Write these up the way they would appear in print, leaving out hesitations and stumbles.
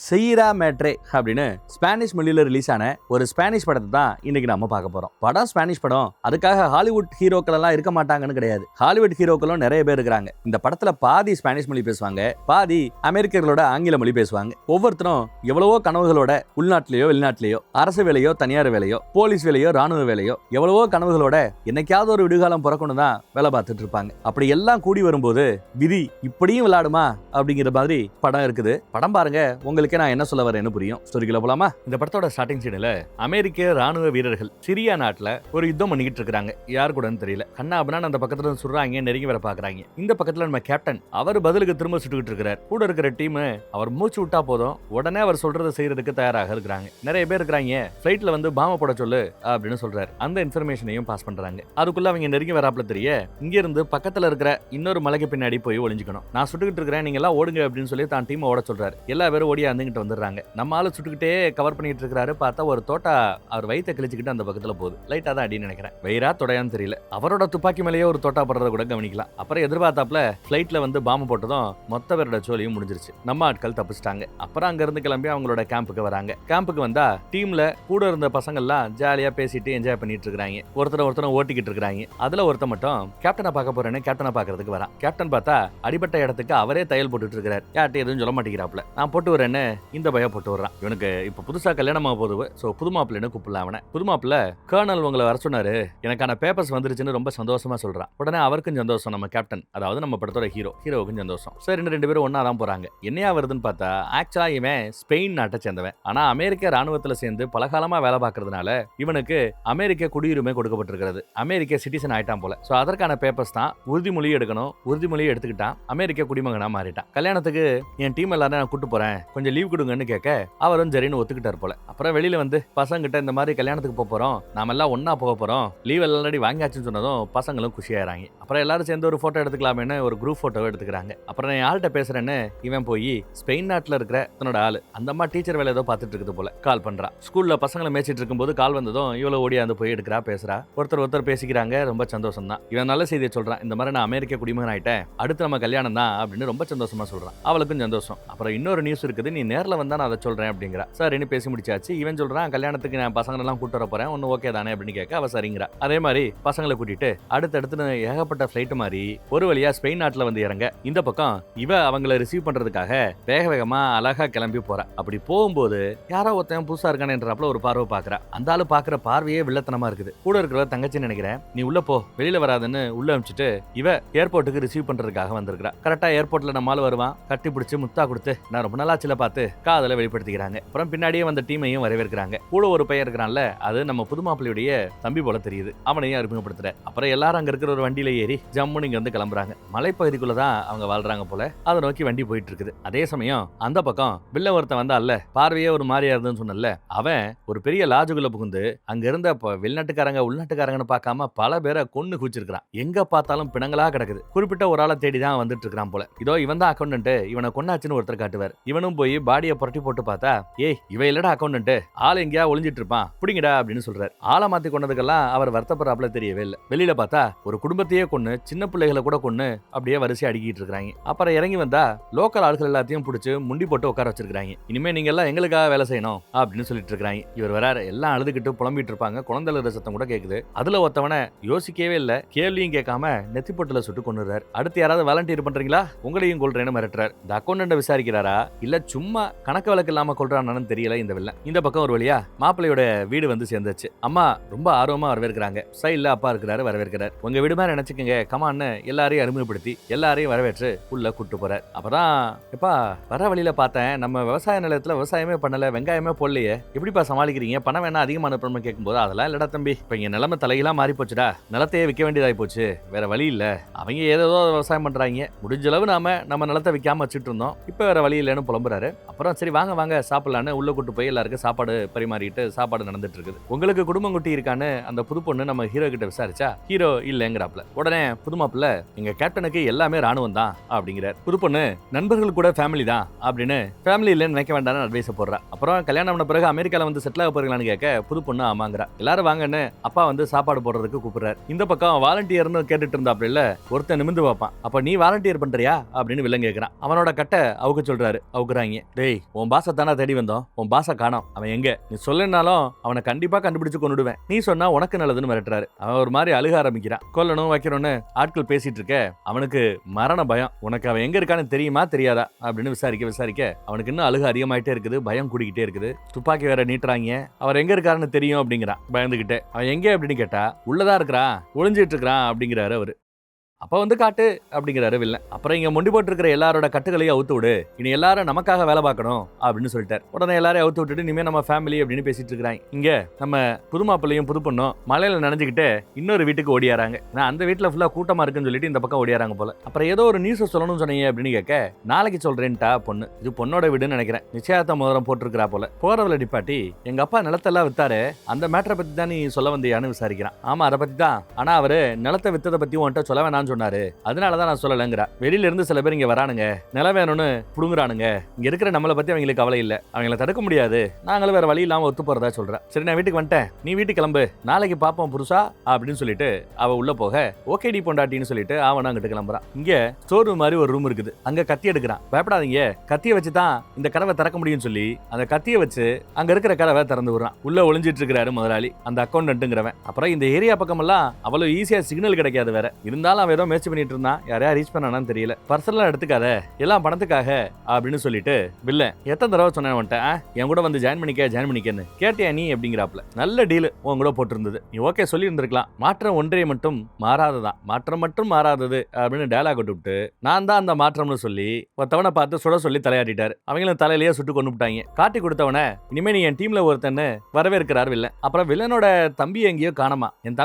செய்ரா மேட்ரே அப்படின்னு ஸ்பானிஷ் மொழியில ரிலீஸ் ஆன ஒரு ஸ்பானிஷ் படத்தை தான் இன்னைக்கு நம்ம பார்க்க போறோம். படம் ஸ்பானிஷ் படம், அதுக்காக ஹாலிவுட் ஹீரோக்கள் எல்லாம் இருக்க மாட்டாங்கன்னு கிடையாது. ஹாலிவுட் ஹீரோக்களும் நிறைய பேர் இருக்காங்க. இந்த படத்துல பாதி ஸ்பானிஷ் மொழி பேசுவாங்க, பாதி அமெரிக்கர்களோட ஆங்கில மொழி பேசுவாங்க. ஒவ்வொருத்தரும் எவ்வளவோ கனவுகளோட உள்நாட்டிலேயோ வெளிநாட்டிலேயோ அரசு வேலையோ தனியார் வேலையோ போலீஸ் வேலையோ ராணுவ வேலையோ எவ்வளவோ கனவுகளோட என்னைக்காவது ஒரு விடுகாலம் பிறக்கணும் தான் வேலை பார்த்துட்டு இருப்பாங்க. அப்படி எல்லாம் கூடி வரும்போது விதி இப்படியும் விளையாடுமா அப்படிங்கிற மாதிரி படம் இருக்குது. படம் பாருங்க, உங்களுக்கு நான் என்ன சொல்ல வரேன்னு புரியும். ஸ்டோரிக்குள்ள போலாமா? இந்த படத்தோட ஸ்டார்டிங் சீன்ல அமெரிக்க ராணுவ வீரர்கள் சிரியா நாட்டுல ஒரு யுத்தம் பண்ணிக்கிட்டு இருக்காங்க. யாரு கூடன்னு தெரியல. கண்ணா அப்படின்னா அந்த பக்கத்துல சுடுறாங்க, நெருங்கி வர பாக்குறாங்க. இந்த பக்கத்துல நம்ம கேப்டன் அவர் பதிலுக்கு திரும்ப சுட்டுக்கிட்டு இருக்கிறார். கூட இருக்கிற டீம் அவர் மூச்சு விட்டா போதும் உடனே அவர் சொல்றதை செய்யறதுக்கு தயாராக இருக்கிறாங்க. நிறைய பேர் இருக்கிறாங்க. பிளைட்ல வந்து பாம போட சொல்லு அப்படின்னு சொல்றாரு. அந்த இன்ஃபர்மேஷனையும் பாஸ் பண்றாங்க. அதுக்குள்ள அவங்க நெருங்கி வராப்ல தெரிய இங்க இருந்து பக்கத்துல இருக்கிற இன்னொரு மலைக்கு பின்னாடி போய் ஒளிஞ்சுக்கணும். நான் சுட்டுக்கிட்டு இருக்கிறேன், நீங்க எல்லாம் ஓடுங்க அப்படின்னு சொல்லி தான் டீம் ஓட சொல்றாரு. எல்லா பேரும் ஓடி வந்துகிட்டு வந்துடுறாங்க. நம்ம ஆளு சுட்டுக்கிட்டே கவர் பண்ணிட்டு இருக்காரு. பார்த்தா ஒரு தோட்டா அவர் வயித்தை கிழிச்சுக்கிட்டு அந்த பக்கத்துல போகுது. லைட்டா தான் அடின்னு நினைக்கிறேன். வயிறா தொடையான்னு தெரியல. அவரோட துப்பாக்கி மேலேயே ஒரு தோட்டா படுறத கூட கவனிக்கலாம். அப்புறம் எதிர்பார்த்தாப்ல பிளைட்ல வந்து பாம்பு போட்டதும் மொத்த பேரோட சோழியும் முடிஞ்சிருச்சு. நம்ம ஆட்கள் தப்பிச்சிட்டாங்க. அப்புறம் அங்க இருந்து கிளம்பி அவங்களோட கேம்புக்கு வராங்க. கேம்புக்கு வந்தா டீம்ல கூட இருந்த பசங்க எல்லாம் ஜாலியா பேசிட்டு என்ஜாய் பண்ணிட்டு இருக்காங்க. ஒருத்தர் ஓட்டிக்கிட்டு இருக்காங்க. அதுல ஒருத்தர் மட்டும் கேப்டனை பார்க்க போறேன்னு கேப்டனை பாக்குறதுக்கு வரான். கேப்டன் பார்த்தா அடிபட்ட இடத்துக்கு அவரே தையல் போட்டுட்டு இருக்காரு. யார்கிட்ட எதுவும் சொல்ல மாட்டேங்கிறாப்ல. நான் போட்டு வரேன்னு இந்த பையன் போட்டு வர்றான். இவனுக்கு இப்ப புதுசா கல்யாணமா போகுது. சோ புது மாப்பிள்ளைன்னு கூப்பிடலாம் அவனை. புது மாப்பிள்ள கர்னல் உங்களை வர சொன்னாரு, எனக்கான பேப்பர்ஸ் வந்துருச்சுன்னு ரொம்ப சந்தோஷமா சொல்றான். உடனே அவருக்கும் சந்தோஷம். நம்ம கேப்டன், அதாவது நம்ம படத்தோட ஹீரோவுக்கும் சந்தோஷம். சரி, ரெண்டு பேரும் ஒன்னா தான் போறாங்க. என்னையா வருதுன்னு பார்த்தா ஆக்சுவலா இவன் ஸ்பெயின் நாட்டை சேர்ந்தவன். ஆனா அமெரிக்க ராணுவத்துல சேர்ந்து பலகாலமா வேலை பார்க்கறதுனால இவனுக்கு அமெரிக்க குடியுரிமை கொடுக்கப்பட்டிருக்கிறது. அமெரிக்க சிட்டிசன் ஆயிட்டான் போல. சோ அதற்கான பேப்பர்ஸ் தான் உறுதிமொழி எடுக்கணும். உறுதிமொழியை எடுத்துக்கிட்டான். அமெரிக்க குடிமகனா மாறிட்டான். கல்யாணத்துக்கு என் டீம் எல்லாரும் நான் கூட்டு போறேன், கொஞ்சம் லீவ் கொடுங்கன்னு கேட்க அவரும் சரின்னு ஒத்துக்கிட்டார் போல. அப்புறம் வெளியில வந்து பசங்கிட்ட இந்த மாதிரி கல்யாணத்துக்கு போறோம், நாம எல்லாம் ஒன்னா போக போறோம், லீவ் ஆல்ரெடி வாங்கியாச்சுன்னு சொன்னதும் பசங்களும் குஷியாயிராங்க. அப்புறம் எல்லாரும் சேர்ந்து ஒரு போட்டோ எடுத்துக்கலாமேன்னு ஒரு குரூப் போட்டோ எடுத்துக்கிறாங்க. அப்புறம் நான் ஆள்கிட்ட பேசுறேன்னு இவன் போய் ஸ்பெயின் நாட்டுல இருக்கிற தன்னோட ஆளு, அந்த அம்மா டீச்சர் வேலை ஏதோ பார்த்துட்டு இருக்குது போல, கால் பண்றா. ஸ்கூல்ல பசங்களை மேய்ச்சிட்டு இருக்கும்போது கால் வந்ததும் இவ்வளவு ஓடியாந்து போய் எடுக்கிறா, பேசுறா. ஒருத்தர் பேசிக்கிறாங்க. ரொம்ப சந்தோஷம் தான். இவன் நல்ல செய்தியை சொல்றான். இந்த மாதிரி நான் அமெரிக்க குடிமகன் ஆயிட்டேன், அடுத்து நம்ம கல்யாணம் தான் அப்படின்னு ரொம்ப சந்தோஷமா சொல்றான். அவளுக்கும் சந்தோஷம். அப்புறம் இன்னொரு நியூஸ் இருக்குது, நீ நேர்ல வந்தா நான் அதை சொல்றேன் அப்படிங்கிறா. சரின்னு பேசி முடிச்சாச்சு. இவன் சொல்றான், கல்யாணத்துக்கு நான் பசங்களை எல்லாம் கூட்டு வர போறேன், ஒன்னு ஓகே தானே அப்படின்னு கேட்க அவ சரிங்கிறா. அதே மாதிரி பசங்களை கூட்டிட்டு அடுத்தடுத்து ஏகப்பட்ட பிளைட் மாதிரி ஒரு வழியா ஸ்பெயின் நாட்டுல வந்து இறங்க. இந்த பக்கம் இவ அவங்களை ரிசீவ் பண்றதுக்காக வேக வேகமா அழகா கிளம்பி போறா. அப்படி போகும்போது யாரோ ஒருத்தன் புதுசா இருக்கானேன்றப்பல ஒரு பார்வை பாக்குறா. அந்த ஆளு பாக்குற பார்வையே வில்லத்தனமா இருக்குது. கூட இருக்கிற தங்கச்சின்னு நினைக்கிறேன், நீ உள்ள போ, வெளியில வராதுன்னு உள்ள அனுப்பிச்சிட்டு இவ ஏர்போர்ட்டுக்கு ரிசீவ் பண்றதுக்காக வந்திருக்கா. கரெக்டா ஏர்போர்ட்ல நம்ம ஆளு வருவான். கட்டி பிடிச்சு முத்தா கொடுத்து நான் ரொம்ப நாளா சில பார்த்து காதல வெளிப்படுத்திக்கிறாங்க. அப்புறம் பின்னாடியே வந்த டீமையும் வரவேற்கிறாங்க. கூட ஒரு பையன் இருக்கிறான்ல, அது நம்ம புது மாப்பிள்ளையுடைய தம்பி போல தெரியுது. அவனையும் அறிமுகப்படுத்துற. அப்புறம் எல்லாரும் அங்க இருக்கிற ஒரு வண்டியில ஏறி ஜம்முன்னு இங்க வந்து கிளம்புறாங்க. மலைப்பகுதிக்குள்ளதான் அவங்க வாழ்றாங்க போல. அதை நோக்கி வண்டி போயிட்டு இருக்குது. அதே சமயம் அந்த பக்கம் வில்ல ஒருத்தன் வந்தா அல்ல, பார்வையே ஒரு மாதிரியா இருந்துன்னு சொன்னல, அவன் ஒரு பெரிய லாஜுக்குள்ள புகுந்து அங்க இருந்த வெளிநாட்டுக்காரங்க உள்நாட்டுக்காரங்கன்னு பார்க்காம பல பேரை கொன்னு குச்சிருக்கான். எங்க பார்த்தாலும் பிணங்களா கிடக்குது. குறிப்பிட்ட ஒரு ஆளை தேடிதான் வந்துட்டு இருக்கான் போல. இதோ இவன் தான் அக்கௌண்டன்ட், இவனை கொன்னாச்சுன்னு ஒருத்தர் காட்டுவார். இவனும் போய் பாடியை புரட்டி போட்டு பார்த்தா, ஏய் இவ இல்லடா அக்கௌண்டன்ட், ஆள் எங்கேயா ஒளிஞ்சிட்டு இருப்பான், பிடிங்கடா அப்படின்னு சொல்றாரு. ஆளை மாத்தி கொண்டதுக்கெல்லாம் அவர் வருத்தப்படுறாப்ல தெரியவே இல்லை. வெளியில பார்த்தா ஒரு குடும்பத்தையே கொன்னு சின்ன பிள்ளைகளை கூட கொன்னு அப்படியே வரிசை அடிக்கிட்டு இருக்காங்க. அப்புறம் இறங்கி வந்தா லோக்கல் ஆட்கள் எல்லாத்தையும் பிடிச்சு முண்டி போட்டு உட்கார வச்சிருக்காங்க. இனிமே நீங்க எல்லாம் எங்களுக்காக வேலை செய்யணும் அப்படின்னு சொல்லிட்டு இருக்காங்க. இவர் வராரு. எல்லாம் அழுதுகிட்டு புலம்பிட்டு இருப்பாங்க. குழந்தைல சத்தம் கூட கேக்குது. அதுல ஒருத்தவனை யோசிக்கவே இல்ல, கேள்வியும் கேட்காம நெத்தி பொட்டுல சுட்டு கொண்டுறாரு. அடுத்து யாராவது வாலண்டியர் பண்றீங்களா, உங்களையும் கொள்றேன்னு மிரட்டுறாரு. இந்த அக்கௌண்டன்ட் விசாரிக்கிறாரா இல்ல சும்மா கணக்கு வழக்கு இல்லாம கொள்றான்னு தெரியல இந்த வில்லன். இந்த பக்கம் ஒரு வழியா மாப்பிள்ளையோட வீடு வந்து சேர்ந்துச்சு. அம்மா ரொம்ப ஆர்வமா வரவேற்கிறாங்க. சைடுல அப்பா இருக்கிறாரு, வரவேற்கிறார். உங்க வீடு மாதிரி நினைச்சுக்கங்க கமான்னு எல்லாரையும் அறிமுகப்படுத்தி எல்லாரையும் வரவேற்று உள்ள கூட்டு போறார். அப்பதான் எப்பா வர வழியில பார்த்தேன், நம்ம விவசாய நிலத்துல விவசாயமே பண்ணல, வெங்காயமே போடலையே, எப்படிப்பா சமாளிக்கிறீங்க, பணம் வேணா அதிகமான அனுப்பணும்னு கேட்கும்போது அதெல்லாம் இல்லடா தம்பி, இப்ப இங்க நிலைமை தலையெல்லாம் மாறி போச்சுடா, நிலத்தையே விற்க வேண்டியதாகி போச்சு, வேற வழி இல்ல, அவங்க ஏதோ விவசாயம் பண்றாங்க, முடிஞ்ச அளவு நம்ம நிலத்தை விற்காம வச்சுட்டு இருந்தோம், இப்ப வேற வழி இல்லைன்னு புலம்புறாரு. அப்புறம் சரி வாங்க வாங்க சாப்பிடலான்னு உள்ள கூட்டு போய் எல்லாருக்கும் சாப்பாடு பரிமாறிட்டு சாப்பாடு நடந்துட்டு இருக்குது. உங்களுக்கு குடும்பம் குட்டி இருக்கான்னு அந்த புது பொண்ணு நம்ம ஹீரோ கிட்ட விசாரிச்சா ஹீரோ இல்லங்கிறாப்ல. உடனே புது மாப்பிள்ள எங்க கேப்டனுக்கு எல்லாமே ராணுவம் தான் அப்படிங்கிறார். புது பொண்ணு நண்பர்கள் கூட ஃபேமிலி தான் அப்படின்னு ஃபேமிலி இல்லைன்னு நினைக்க வேண்டாம்னு அட்வைஸ் போடுறா. அப்புறம் கல்யாணம் பண்ண பிறகு அமெரிக்கால வந்து செட்டில் ஆக போறீங்களான்னு கேட்க புது பொண்ணு ஆமாங்கிறா. எல்லாரும் வாங்கன்னு அப்பா வந்து சாப்பாடு போடுறதுக்கு கூப்பிடுறாரு. இந்த பக்கம் வாலண்டியர்னு கேட்டுட்டு இருந்தாப்ல இல்ல, ஒருத்தன் நிமிந்து பார்ப்பான். அப்ப நீ வாலண்டியர் பண்றியா அப்படின்னு வில்லன் கேட்கறான். அவனோட கட்டை அவுக்க சொல்றாரு. அவுக்குறாங்க. டேய் உன் பாச தானே தேடி வந்தோம், உன் பாச காணோம், அவன் எங்க? நீ சொல்லனாலும் அவனை கண்டிப்பா கண்டுபிடிச்சு கொண்டுடுவேன், நீ சொன்னா உனக்கு நல்லதுன்னு மிரட்டுறாரு. அவன் ஒரு மாதிரி அழுக ஆரம்பிக்கிறான். கொல்லணும் வைக்கணும்னு ஆட்கள் பேசிட்டு இருக்க அவனுக்கு மரண பயம். உனக்கு அவன் எங்க இருக்கான்னு தெரியுமா தெரியாதா அப்படின்னு விசாரிக்க அவனுக்கு இன்னும் அழுக அதிகமாயிட்டே இருக்குது, பயம் கூடிக்கிட்டே இருக்குது. துப்பாக்கி வேற நீட்டுறாங்க. அவர் எங்க இருக்காருன்னு தெரியும் அப்படிங்கிறான் பயந்துகிட்டே. அவன் எங்க அப்படின்னு கேட்டா உள்ளதான் இருக்கிறான், ஒளிஞ்சிட்டு இருக்கிறான் அப்படிங்கிறாரு அவரு. அப்ப வந்து காட்டு அப்படிங்கிறாரு வில்லன். அப்புறம் இங்க முண்டி போட்டு இருக்கிற எல்லாரோட கட்டுகளையும் அவுத்து விடு, இனி எல்லாரும் நமக்காக வேலை பார்க்கணும் அப்படின்னு சொல்லிட்டாரு. உடனே எல்லாரையும் அவுத்து விட்டுட்டு இனிமே நம்ம ஃபேமிலி அப்படின்னு பேசிட்டு இருக்காங்க. இங்க நம்ம புது மாப்பிள்ளையும் புது பொண்ணும் மலையில நனைஞ்சுக்கிட்டு இன்னொரு வீட்டுக்கு ஓடியாராங்க. நான் அந்த வீட்டுல ஃபுல்லா கூட்டமா இருக்குன்னு சொல்லிட்டு இந்த பக்கம் ஓடியாராங்க போல. அப்புறம் ஏதோ ஒரு நியூஸ் சொல்லணும்னு சொன்னீங்க அப்படின்னு கேட்க நாளைக்கு சொல்றேன்ட்டா பொண்ணு. இது பொண்ணோட வீடுன்னு நினைக்கிறேன். நிச்சயத்த மோதிரம் போட்டிருக்கிறா போல. போறவளை டிப்பாட்டி எங்க அப்பா நிலத்தெல்லாம் வித்தாரு, அந்த மேட்டரை பத்தி தான் நீ சொல்ல வந்தியான்னு விசாரிக்கிறான். ஆமா அதை பத்தி தான், ஆனா அவரு நிலத்தை வித்ததை பத்தி உன்கிட்ட சொல்ல வேணாம்னு சொன்னாரு, அதனாலதான் நான் சொல்லலங்கிறா. வெளியில இருந்து சில பேர் இங்க வரானுங்க, நில வேணும்னு புடுங்குறானுங்க. இங்க இருக்கிற நம்மளை பத்தி அவங்களுக்கு கவலை இல்ல, அவங்கள தடுக்க முடியாது, நாங்களும் வேற வழி இல்லாம ஒத்து போறதா சொல்றேன். சரி நான் வீட்டுக்கு வந்துட்டேன், நீ வீட்டுக்கு கிளம்பு, நாளைக்கு பாப்போம் புருஷா அப்படின்னு சொல்லிட்டு அவ உள்ள போக ஓகேடி பொண்டாட்டின்னு சொல்லிட்டு அவனும் அங்கிட்டு கிளம்புறான். இங்க ஸ்டோர் ரூம் மாதிரி ஒரு ரூம் இருக்குது, அங்க கத்தி எடுக்கிறான். பயப்படாதீங்க, கத்தியை வச்சு தான் இந்த கதவை திறக்க முடியும்னு சொல்லி அந்த கத்தியை வச்சு அங்க இருக்கிற கதவை திறந்து விடுறான். உள்ள ஒளிஞ்சிட்டு இருக்கிறாரு முதலாளி, அந்த அக்கௌண்டன்ட்ங்கிறவன். அப்புறம் இந்த ஏரியா பக்கம் எல்லாம் அவ்வளவு ஈஸியா சிக்னல் கிடைக்காது வேற, இருந்தாலும் அவன் ஏதோ மேட்ச் பண்ணிட்டு இருந்தான். யாரையா ரீச் பண்ணானு தெரியல. பர்சனலா எடுத்துக்காத, எல்லாம் பணத்துக்காக அப்படின்னு சொல்லிட்டு வில்லன் எத்தனை தடவை சொன்னேன் என் கூட வந்து ஜாயின் பண்ணிக்கன்னு கேட்டியா நீ அப்படிங்கிறாப்ல. நல்ல டீல் உன் கூட போட்டிருந்தது, நீ ஓகே சொல்லி இருந்திருக்கலாம். மாற்றம் ஒன்றே மட்டும் மாறாததான், மாற்றம் மட்டும் மாறாதது அப்படின்னு டயலாக் விட்டு நான் தான் அந்த மாற்றம்னு சொல்லி ஒருத்தவனை பார்த்து சுட சொல்லி தலையாட்டிட்டாரு. அவங்களும் தலையிலேயே சுட்டு கொண்டு விட்டாங்க. காட்டி கொடுத்தவன இனிமே நீ என் டீம்ல ஒருத்தன்னு வரவேற்கிறார் வில்லன். அப்புறம் வில்லனோட தம்பி எங்கேயோ காணமா, என்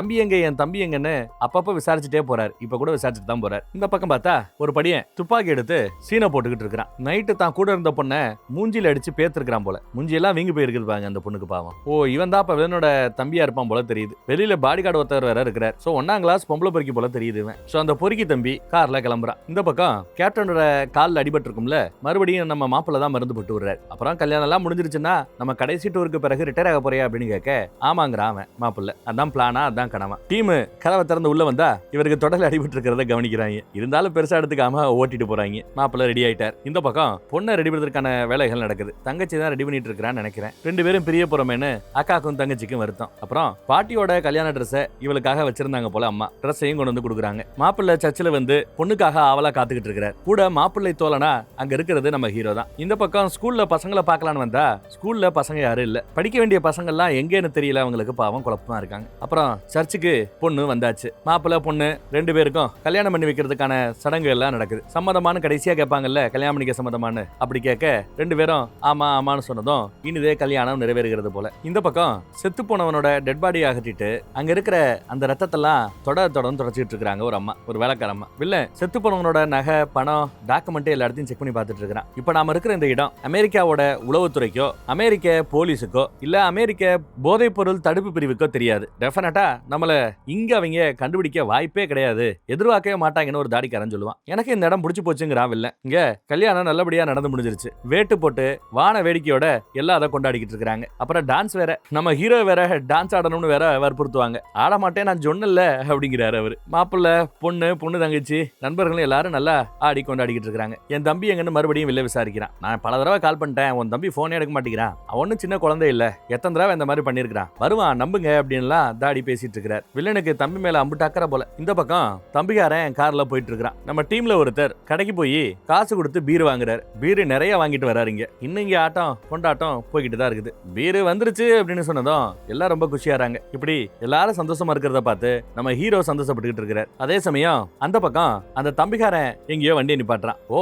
தம்பி எங்கன்னு அப்பப்ப விசாரிச்சுட்டே போறாரு. இப்ப கூட விசாரிச்சுட்டு தான் போறாரு. இந்த பக்கம் பார்த்தா ஒரு படியன் துப்பாக்கி எடுத்து சீனை போட்டுக்கிட்டு இருக்கிறான். நைட்டு தான் கூட இருந்த பொண்ணை மூஞ்சில அடிச்சு பேத்திருக்கான் போல. மூஞ்சி எல்லாம் வீங்கி போயிருக்குது பாங்க அந்த பொண்ணுக்கு. பாவம். ஓ இவன் தான் அப்ப வில்லனோட தம்பியா இருப்பான் போல தெரியுது. வெளியில பாடி கார்டு ஒருத்தர் வேற இருக்கிறார். சோ 1ஆம் கிளாஸ் பொம்பளை பொறுக்கி போல தெரியுது இவன். சோ அந்த பொறுக்கி தம்பி கார்ல கிளம்புறான். இந்த பக்கம் கேப்டனோட கால்ல அடிபட்டு இருக்கும்ல, மறுபடியும் நம்ம மாப்பிள்ள தான் மருந்து போட்டு விடுறாரு. அப்புறம் கல்யாணம் எல்லாம் முடிஞ்சிருச்சுன்னா நம்ம கடைசி டூருக்கு பிறகு ரிட்டையர் ஆக போறியா அப்படின்னு கேட்க ஆமாங்கிறான் அவன் மாப்பிள்ள. அதான் பிளானா, அதான் கனவா. டீம் கதவை திறந்து உள்ள வந்தா இவருக்கு தொடர்ல அடிபட்டு இருக்கிறத கவனிக்கிறாங்க. இருந்தாலும் பெருசா எடுத்துக்காம ஓட்டிட்டு போறாங்க. மாப்பிள்ள ரெடி ஆயிட்டார். இந்த பக்கம் பொண்ணை ரெடி பண்ணுறதுக்கான வேலைகள் நடக்குது. தங்கச்சி தான் ரெடி பண்ணிட்டு இருக்கிறான்னு நினைக்கிறேன். 2 பேரும் பிரிய போறமேன்னு அக்காக்கும் தங்கச்சிக்கும் வருத்தம். அப்புறம் பாட்டியோட கல்யாண ட்ரெஸ்ஸை இவளுக்காக வச்சிருந்தாங்க போல அம்மா. ட்ரெஸ்ஸையும் கொண்டு வந்து கொடுக்குறாங்க. மாப்பிள்ள சர்ச்சில் வந்து பொண்ணுக்காக ஆவலா காத்துக்கிட்டு இருக்கிறார். கூட மாப்பிள்ளை தோழனா அங்க இருக்கிறது நம்ம ஹீரோ தான். இந்த பக்கம் ஸ்கூல்ல பசங்களை பார்க்கலான்னு வந்தா ஸ்கூல்ல பசங்க யாரும் இல்ல. படிக்க வேண்டிய பசங்க எல்லாம் எங்கன்னு தெரியல, அவங்களுக்கு பாவம் குழப்பமா இருக்காங்க. அப்புறம் சர்ச்சுக்கு பொண்ணு வந்தாச்சு. மாப்பிள்ள பொண்ணு 2 பேருக்கும் கல்யாணம் பண்ணி வைக்கிறதுக்கான சடங்கு எல்லாம் நடக்குது. சம்மதமான கடைசியா கேட்பாங்கல்ல கல்யாணம் பண்ணிக்க சம்மதமானு, அப்படி கேட்க 2 பேரும் ஆமா ஆமான்னு சொன்னதும் இனிதே கல்யாணம் நிறைவேறுகிறது போல. இந்த பக்கம் செத்து போனவனோட டெட் பாடி அகற்றிட்டு அங்க இருக்கிற அந்த ரத்தத்தெல்லாம் தொடர்ந்து தொடச்சிட்டு இருக்காங்க ஒரு அம்மா, ஒரு வேலைக்காரம்மா. இல்ல செத்து போனவனோட நகை பணம் டாக்குமெண்ட் எல்லாத்தையும் செக் பண்ணி பார்த்துட்டு இருக்கிறான். இப்ப நாம இருக்கிற இந்த இடம் அமெரிக்காவோட உளவுத்துறைக்கோ அமெரிக்க போலீஸுக்கோ இல்ல அமெரிக்க போதைப் பொருள் தடுப்பு பிரிவுக்கோ தெரியாது. டெஃபினட்டா நம்மள இங்க அவங்க கண்டுபிடிக்க வாய்ப்பே கிடையாது, எதிர்பார்க்கவே மாட்டாங்கன்னு ஒரு தாடிக்காரன் சொல்லுவான். எனக்கு இந்த இடம் பிடிச்சு போச்சுங்கிறான் வில்லன். இங்க கல்யாணம் நல்லபடியா நடந்து முடிஞ்சிருச்சு. வேட்டு போட்டு வான வேடிக்கையோட எல்லாம் அதை கொண்டாடிக்கிட்டு இருக்காங்க. அப்புறம் டான்ஸ் வேற, நம்ம ஹீரோ வேற டான்ஸ் ஆடணும்னு வேற வற்புறுத்துவாங்க. ஆட மாட்டேன் நான் சொன்னல அப்படிங்கிறாரு அவரு. மாப்பிள்ள பொண்ணு தங்கச்சி நண்பர்களும் எல்லாரும் நல்லா ஆடி கொண்டாடிக்கிட்டு இருக்காங்க. என் தம்பி எங்கன்னு மறுபடியும் வெளில விசாரிக்கிறான். நான் பல தடவை கால் பண்ணிட்டேன், உன் தம்பி போனே எடுக்க மாட்டேங்கிறான், அவனும் சின்ன குழந்தை இல்ல, எத்தனை தடவை இந்த மாதிரி பண்ணிருக்கான், வருவான் நம்புங்க அப்படின்லாம் தாடி பேசிட்டு இருக்கிறார். வில்லனுக்கு தம்பி மேல அம்புட்டு அக்கறை போல. இந்த பக்கம் தம்பிக்காரன் கார்ல போயிட்டு இருக்கிறான். நம்ம டீம்ல ஒருத்தர் கடைக்கு போய் காசு கொடுத்து பீர் வாங்குறாரு. பீர் நிறைய வாங்கிட்டு வராருங்க. இன்னும் இங்க ஆட்டம் கொண்டாட்டம் போய்கிட்டு தான் இருக்குது. பீர் வந்துருச்சு அப்படின்னு சொன்னதும் எல்லாம் ரொம்ப குஷியாறாங்க. இப்படி எல்லாரும் சந்தோஷமா இருக்கிறத பார்த்து நம்ம ஹீரோ சந்தோஷப்பட்டுக்கிட்டு இருக்கிறார். அதே சமயம் அந்த பக்கம் அந்த தம்பிக்காரன் எங்கேயோ வண்டியை நிப்பாட்டுறான். ஓ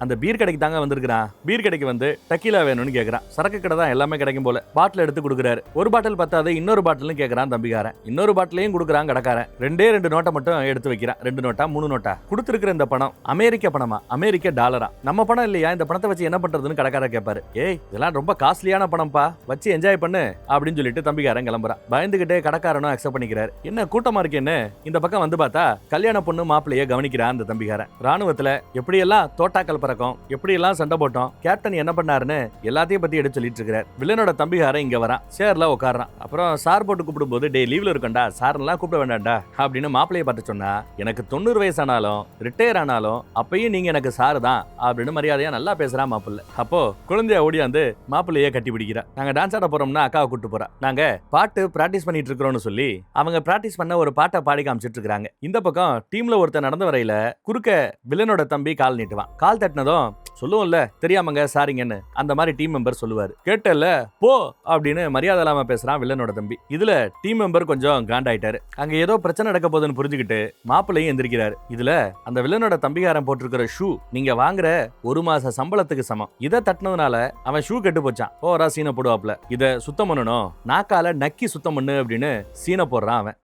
அந்த பீர் கடைக்கு தாங்க வந்திருக்கிறான். பீர் கடைக்கு வந்து டக்கீலா வேணும்னு கேட்கறான். சரக்கு கடை தான் எல்லாமே கிடைக்கும் போல. பாட்டில் எடுத்து கொடுக்குறாரு. ஒரு பாட்டில் பத்தாது, இன்னொரு பாட்டில்னு கேட்கறான் தம்பிக்காரன். இன்னொரு பாட்டிலையும் கொடுக்குறான் கடைக்காரன். 2 நோட்டை மட்டும் எடுத்து வைக்கிறான். 2 நோட்டா 3 நோட்டா கொடுத்துருக்கிற இந்த பணம் அமெரிக்க பணமா, அமெரிக்க டாலரா, நம்ம பணம் இல்லையா, இந்த பணத்தை வச்சு என்ன பண்றதுன்னு கடைக்காரர் கேட்பாரு. ஏய் இதெல்லாம் ரொம்ப காஸ்ட்லியான பணம்ப்பா, வச்சு என்ஜாய் பண்ணு அப்படின்னு சொல்லிட்டு தம்பிக்காரன் கிளம்புறான். பயந்துகிட்டே கடைக்காரனும் அக்செப்ட் பண்ணிக்கிறாரு. என்ன கூட்டமா இருக்கேன்னு இந்த பக்கம் வந்து பார்த்தா கல்யாண பொண்ணு மாப்பிள்ளைய கவனிக்கிறான் அந்த தம்பிக்காரன். ராணுவத்துல எப்படியெல்லாம் தோட்டாக்கள் பறக்கும், எப்படி எல்லாம் சண்டை போட்டோம், கேப்டன் என்ன பண்ணாருன்னு எல்லாத்தையும் பத்தி எடுத்து சொல்லிட்டு இருக்காரு. வில்லனோட தம்பிகாரன் இங்க வரான், சேர்ல உட்காரான். அப்புறம் சார் போட்டு கூப்பிடும் போது டே லீவ்ல இருக்கண்டா, சார் எல்லாம் கூப்பிட வேண்டாம்டா அப்படின்னு மாப்பிளைய பார்த்து சொன்னா, எனக்கு 90 வயசு ஆனாலும் ரிட்டையர் ஆனாலும் அப்பயும் நீங்க எனக்கு சாரு தான் அப்படின்னு மரியாதையா நல்லா பேசுறான் மாப்பிள்ளை. அப்போ குழந்தைய ஓடியாந்து மாப்பிள்ளையே கட்டி பிடிக்கிறா. நாங்க டான்ஸ் ஆட போறோம்னா அக்காவை கூட்டு போறா. நாங்க பாட்டு பிராக்டிஸ் பண்ணிட்டு இருக்கிறோம்னு சொல்லி அவங்க பிராக்டிஸ் பண்ண ஒரு பாட்டை பாடி காமிச்சிட்டு இருக்காங்க. இந்த பக்கம் டீம்ல ஒருத்தர் நடந்து வரையில குறுக்க வில்லனோட தம்பி கால் நீட்டுவான். கால் தட்டினதும் சொல்லுவோம்ல தெரியாமங்க சாரிங்கன்னு, அந்த மாதிரி டீம் மெம்பர் சொல்லுவாரு. கேட்டல போ அப்படின்னு மரியாதை இல்லாம பேசுறான் வில்லனோட தம்பி. இதுல டீம் மெம்பர் கொஞ்சம் காண்டாயிட்டாரு. அங்க ஏதோ பிரச்சனை நடக்க போகுதுன்னு புரிஞ்சுக்கிட்டு மாப்பிள்ளையும் எந்திரிக்கிறாரு. இதுல அந்த வில்லனோட தம்பிகாரன் போட்டிருக்கிற ஷூ நீங்க வாங்குற 1 மாச சம்பளத்துக்கு சமம். இதை தட்டினதுனால அவன் ஷூ கெட்டு போச்சான். ஓரா சீனை போடுவாப்ல. இத சுத்தம் பண்ணணும், நாக்கால நக்கி சுத்தம் பண்ணு அப்படின்னு சீனை போடுறான் அவன்.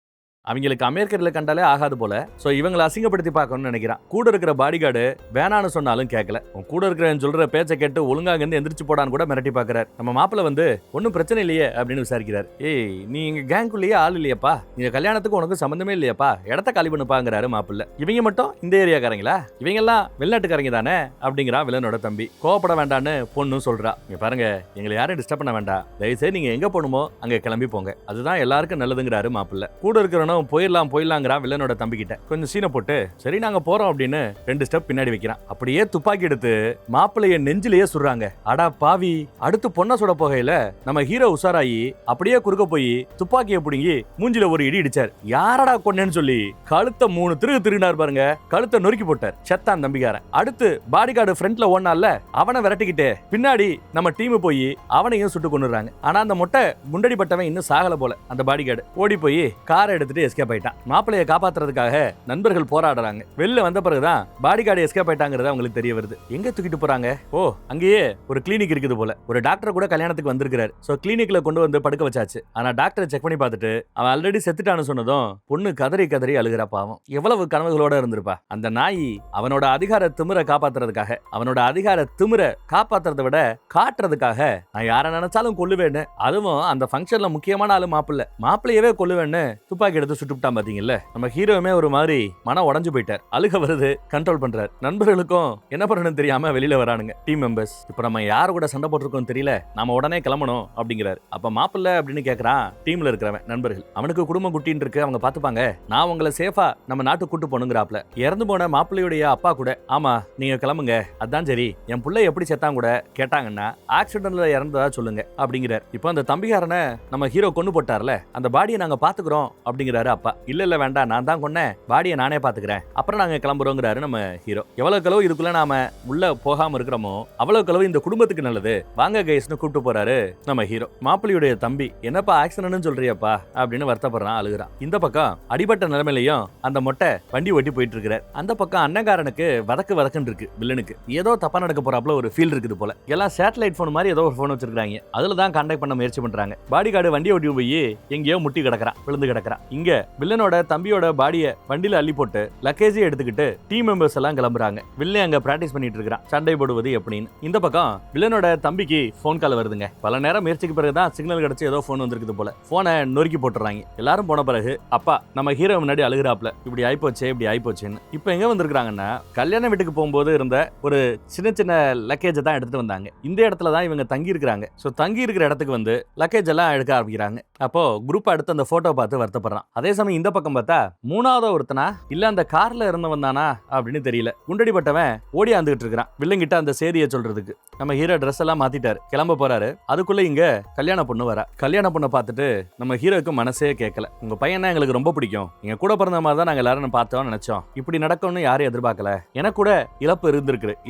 அவங்களுக்கு அமெரிக்கர்ல கண்டாலே ஆகாது போல. சோ இவங்களை அசிங்கப்படுத்தி பார்க்கணும்னு நினைக்கிறான். கூட இருக்கிற பாடிகார்டு வேணான்னு சொன்னாலும் கேட்கல. கூட இருக்கிறவன் சொல்ற பேச்சை கேட்டு ஒழுங்காக இருந்து எந்திரிச்சு போடான்னு கூட மிரட்டி பாக்குறாரு. நம்ம மாப்பிள்ள வந்து ஒன்னும் பிரச்சனை இல்லையே அப்படின்னு விசாரிக்கிறாரு. ஏய் நீ எங்க கேங்குள்ளேயே ஆள் இல்லையாப்பா, நீங்க கல்யாணத்துக்கு உனக்கு சம்பந்தமே இல்லையாப்பா, இடத்த காலி பண்ணுப்பாங்கிறாரு மாப்பிள்ள. இவங்க மட்டும் இந்த ஏரியாக்காரங்களா, இவங்க எல்லாம் வெளிநாட்டுக்காரங்க தானே அப்படிங்கிறா வில்லனோட தம்பி. கோவப்பட வேண்டான்னு பொண்ணு சொல்றா. இங்க பாருங்க, எங்களை யாரும் டிஸ்டர்ப் பண்ண வேண்டாம், தயவுசெய்து நீங்க எங்க போகணுமோ அங்க கிளம்பி போங்க, அதுதான் எல்லாருக்கும் நல்லதுங்கிறாரு மாப்பிள்ள. கூட இருக்கிறவனும் போயிடலாங்கிறா வில்லனோட தம்பி கிட்ட. கொஞ்சம் சீனை போட்டு சரி நாங்க போறோம் அப்படின்னு 2 ஸ்டெப் பின்னாடி வைக்கிறான். அப்படியே துப்பாக்கி எடுத்து மாப்பிள்ளைய நெஞ்சிலேயே சுடுறாங்க. அடா பாவி, அடுத்து பொண்ண சுட போகையில நம்ம ஹீரோ உஷாராயி அப்படியே குறுக்க போய் துப்பாக்கியை பிடுங்கி மூஞ்சில ஒரு இடி இடிச்சார். யாரடா கொன்னேன்னு சொல்லி கழுத்தை 3 திருகினார் பாருங்க. கழுத்தை நொறுக்கி போட்டார். செத்தான் தம்பிக்காரன். அடுத்து பாடிகார்டு ஃப்ரண்ட்ல ஓடனால அவனை விரட்டிக்கிட்டு பின்னாடி நம்ம டீம் போய் அவனையும் சுட்டு கொண்டுறாங்க. ஆனா அந்த மொட்டை முண்டடி பட்டவன் இன்னும் சாகல போல. அந்த பாடிகார்டு ஓடி போய் காரை எடுத்துட்டு எஸ்கேப் ஆயிட்டான். மாப்பிளைய காப்பாத்துறதுக்காக நண்பர்கள் போராடுறாங்க. வெளில வந்த பிறகுதான் பாடிகார்டு எஸ்கேப் ஆயிட்டாங்கிறது அவங்களுக்கு தெரிய வருது. எங்க தூக்கிட்டு போறாங்க? ஓ அங்கேயே ஒரு கிளினிக் இருக்குது போல. ஒரு டாக்டர் கூட கல்யாணத்துக்கு வந்திருக்காரு. சோ கிளினிக்ல கொண்டு வந்து படுக்க வச்சாச்சு. ஆனா டாக்டர் செக் பண்ணி பார்த்துட்டு அவன் ஆல்ரெடி செத்துட்டான்னு சொன்னதும் பொண்ணு கதறி கதறி அழுகிறா. பாவம், எவ்வளவு கனவுகளோட இருந்திருப்பா. அந்த நாய் அவனோட அதிகார திமிர காப்பாத்துறதுக்காக, அவனோட அதிகார திமிர காப்பாத்துறதை விட காட்டுறதுக்காக நான் யாரை நினைச்சாலும் கொல்லுவேன்னு, அதுவும் அந்த ஃபங்க்ஷன்ல முக்கியமான ஆளு மாப்பிள்ளையவே கொல்லுவேன்னு துப்பாக்கி எடுத்து சுட்டுட்டான். பாத்தீங்கல்ல, நம்ம ஹீரோவுமே ஒரு மாதிரி மன உடைஞ்சு போயிட்டார். அழுக வருது, கண்ட்ரோல் பண்றாரு. நண்பர்களுக்கும் என்ன பண்ணணும்னு தெரியாம வெளியில வரானுங்க டீம் மெம்பர்ஸ். இப்ப நம்ம யாரு கூட சண்டை போட்டிருக்கோம் தெரியல, நாம உடனே கிளம்பணும் அப்படிங்கிறாரு. அப்ப மாப்பிள்ள அப்படின்னு கேக்குறான் டீம்ல இருக்கிறவன். நண்பர்கள் அவனுக்கு குடும்பம் குட்டின்னு இருக்கு, அவங்க பாத்துப்பாங்க, நான் உங்களை சேஃபா நம்ம நாட்டுக்கு கூட்டு போனுங்கிறாப்ல. இறந்து போன மாப்பிள்ளையுடைய அப்பா கூட ஆமா நீங்க கிளம்புங்க, அதான் சரி, என் பிள்ளை எப்படி செத்தான் கூட கேட்டாங்கன்னா ஆக்சிடென்ட்ல இறந்ததா சொல்லுங்க அப்படிங்கிறார். இப்போ அந்த தம்பிகாரனை நம்ம ஹீரோ கொண்டு போட்டார்ல, அந்த பாடியை நாங்க பாத்துக்கிறோம் அப்படிங்கிறாரு அப்பா. இல்ல வேண்டாம், நான் தான் கொன்னேன், பாடியை நானே பாத்துக்கிறேன், அப்புறம் நாங்க கிளம்புறோங்கிறாரு நம்ம ஹீரோ. எவ்வளவு கலவு இதுக்குள்ள நாம உள்ள போகாம இருக்கிறோமோ அவ்வளவு கலவு இந்த குடும்பத்துக்கு நல்லது, வாங்க கைஸ்னு கூப்பிட்டு போறாரு நம்ம ஹீரோ. மாப்பிள்ளையுடைய தம்பி என்னப்பா ஆக்சிடென்ட்னு சொல்றியப்பா அப்படின்னு வருத்தப்படுறான், அழுகுறான். இந்த பக்கம் அடிபட்ட நிலைமையிலையும் அந்த மொட்டை வண்டி ஓட்டி போயிட்டு இருக்கிறார். அந்த பக்கம் அண்ணங்காரனுக்கு வதக்குன்னு இருக்கு. வில்லனுக்கு ஏதோ தப்பா நடக்க போறாப்ல ஒரு ஃபீல் இருக்குது போல. எல்லாம் சேட்டலைட் போன் மாதிரி ஏதோ ஒரு போன் வச்சிருக்காங்க, அதுல தான் கான்டாக்ட் பண்ண முயற்சி பண்றாங்க. பாடிகார்டு வண்டி ஓட்டி போய் எங்கேயோ முட்டி கிடக்குறான், விழுந்து கிடக்குறான். இங்க வில்லனோட தம்பியோட பாடிய வண்டியில அள்ளி போட்டு லக்கேஜை எடுத்துக்கிட்டு டீம் மெம்பர்ஸ் எல்லாம் கிளம்புறாங்க. வில்லன் அங்க பிராக்டிஸ் பண்ணிட்டு இருக்கான் சண்டை போடுவது எப்படின்னு. இந்த பக்கம் வில்லனோட தம்பிக்கு போன் கால் வருதுங்க. பல நேரம் முயற்சிக்கு பிறகுதான் சிக்னல் கிடைச்சு ஏதோ போன் வந்திருக்குது போல. போனை நொறுக்கி போட்டுறாங்க. எல்லாரும் போன பிறகு அப்பா நம்ம ஹீரோ முன்னாடி அழுகிறாப்ல, இப்படி ஆயிப்போச்சுன்னு. இப்ப எங்க வந்திருக்காங்கன்னா கல்யாண வீட்டுக்கு போகும்போது இருந்த ஒரு சின்ன சின்ன லக்கேஜை தான் எடுத்துட்டு வந்தாங்க. இந்த இடத்துல தான் இவங்க தங்கி இருக்கிறாங்க. சோ தங்கி இருக்கிற இடத்துக்கு வந்து லக்கேஜ் எல்லாம் எடுக்க ஆரம்பிக்கிறாங்க. அப்போ குரூப் எடுத்து அந்த போட்டோ பார்த்து வருத்தப்படுறான். அதே சமயம் இந்த பக்கம் பார்த்தா 3வது ஒருத்தனா இல்ல அந்த கார்ல இருந்தவன் தானா அப்படின்னு தெரியல. குண்டடி பட்டவன் ஓடி வந்துகிட்டு இருக்கான் வில்லங்கிட்ட அந்த செய்தியை சொல்றதுக்கு. நம்ம ஹீரோ ட்ரெஸ் எல்லாம் மாத்திட்டாரு, கிளம்ப போறாரு. அதுக்குள்ள இங்க கல்யாண பொண்ணு வரா. கல்யாண பொண்ணை பார்த்துட்டு நம்ம ஹீரோக்கு மனசே கேட்கல. உங்க பையனா எங்களுக்கு ரொம்ப பிடிக்கும், எங்க கூட பிறந்த மாதிரி தான் நாங்க எல்லாரும் பார்த்தோம் நினைச்சோம், இப்படி நடக்கும்னு யாரும் எதிர்பார்க்கல, எனக்கு கூட இழப்பு